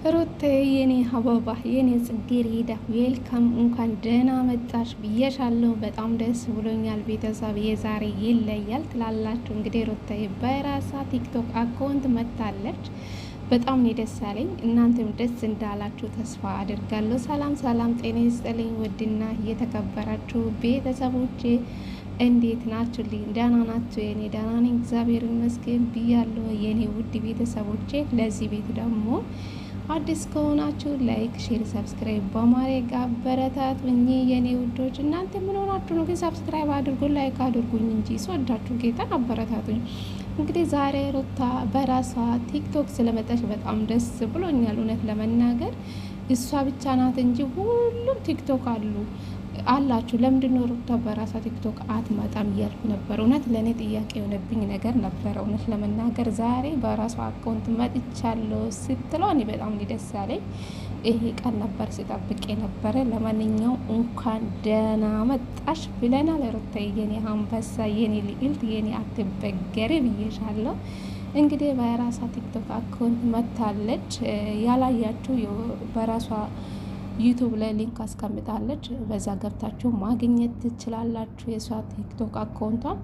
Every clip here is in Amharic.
ሩታ የኔ አበባ የኔ ጽጌረዳ ዌልካም፣ እንኳን ደህና መጣሽ ብዬሻለሁ። በጣም ደስ ብሎኛል። ቤተሰብ የዛሬ ይለያል ትላላችሁ። እንግዲህ ሩታ በራሷ ቲክቶክ አካውንት መታለች። በጣም ነው ደስ ያለኝ። እናንተም ደስ እንዳላችሁ ተስፋ አድርጋለሁ። ሰላም ሰላም፣ ጤና ይስጥልኝ ውድና እየተከበራችሁ ቤተሰቦቼ እንዴት ናችሁ? ደህና ናችሁ? የኔ ደህና ነኝ እግዚአብሔር ይመስገን ብያለሁ። የኔ ውድ ቤተሰቦቼ ለዚህ ቤት ደግሞ አዲስ ከሆናችሁ ላይክ፣ ሼር፣ ሰብስክራይብ በማድረግ አበረታቱኝ የኔ ውዶች። እናንተ ምን ሆናችሁ ነው ግን? ሰብስክራይብ አድርጉ፣ ላይክ አድርጉኝ እንጂ ስወዳችሁ ጌታን አበረታቱኝ። እንግዲህ ዛሬ ሩታ በራሷ ቲክቶክ ስለመጣች በጣም ደስ ብሎኛል። እውነት ለመናገር እሷ ብቻ ናት እንጂ ሁሉም ቲክቶክ አላችሁ። ለምንድን ነው ሩታ በራሷ ቲክቶክ አትመጣም እያልኩ ነበር። እውነት ለእኔ ጥያቄ የሆነብኝ ነገር ነበረ። እውነት ለመናገር ዛሬ በራሷ አካውንት መጥቻለሁ ስትለው እኔ በጣም ደስ ያለኝ ይሄ ቀን ነበር ሲጠብቅ ነበረ። ለማንኛውም እንኳን ደህና መጣሽ ብለናል ሩታ፣ የኔ አንበሳ፣ የኔ ልዕልት፣ የኔ አትበገሬ ብዬሻለሁ። እንግዲህ በራሷ ቲክቶክ አካውንት መታለች። ያላያችሁ በራሷ ዩቱብ ላይ ሊንክ አስቀምጣለች። በዛ ገብታችሁ ማግኘት ትችላላችሁ። የሷ ቲክቶክ አካውንቷን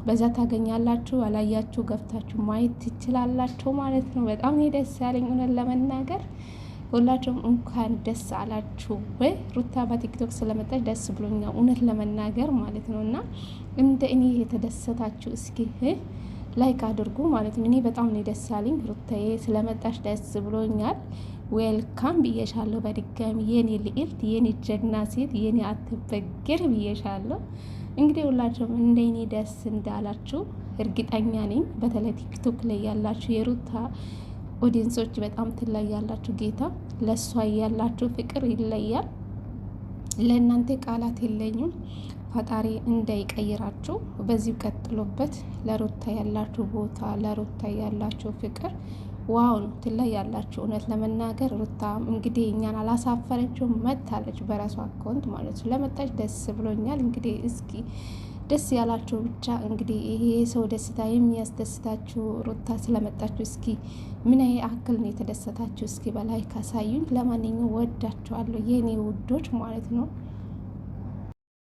በዛ ታገኛላችሁ። አላያችሁ ገብታችሁ ማየት ትችላላችሁ ማለት ነው። በጣም ደስ ያለኝ እውነት ለመናገር ሁላችሁም እንኳን ደስ አላችሁ። ሩታ በቲክቶክ ስለመጣች ደስ ብሎኛል እውነት ለመናገር ማለት ነው። እና እንደ እኔ የተደሰታችሁ እስኪ ላይክ አድርጉ ማለት ነው። እኔ በጣም ነው ደስ ያለኝ ሩታዬ ስለመጣች ደስ ብሎኛል። ዌልካም ብዬሻለሁ በድጋሚ የኔ ልዕልት፣ የኔ ጀግና ሴት፣ የኔ አትበግር ብዬሻለሁ። እንግዲህ ሁላችሁም እንደ እኔ ደስ እንዳላችሁ እርግጠኛ ነኝ። በተለይ ቲክቶክ ላይ ያላችሁ የሩታ ኦዲየንሶች በጣም ትለያላችሁ። ጌታ ለእሷ ያላችሁ ፍቅር ይለያል። ለእናንተ ቃላት የለኝም። ፈጣሪ እንዳይቀይራችሁ፣ በዚህ ቀጥሎበት። ለሩታ ያላችሁ ቦታ፣ ለሩታ ያላችሁ ፍቅር ዋው ነው። ትለያላችሁ እውነት ለመናገር ሩታ እንግዲህ እኛን አላሳፈረችውም፣ መታለች በራሷ አካውንት ማለት ነው። ለመጣች ደስ ብሎኛል። እንግዲህ እስኪ ደስ ያላችሁ ብቻ እንግዲህ ይሄ ሰው ደስታ የሚያስደስታችሁ ሩታ ስለመጣችሁ እስኪ ምን ያክል ነው የተደሰታችሁ? እስኪ በላይ ካሳዩኝ። ለማንኛውም ወዳችኋለሁ የኔ ውዶች ማለት ነው።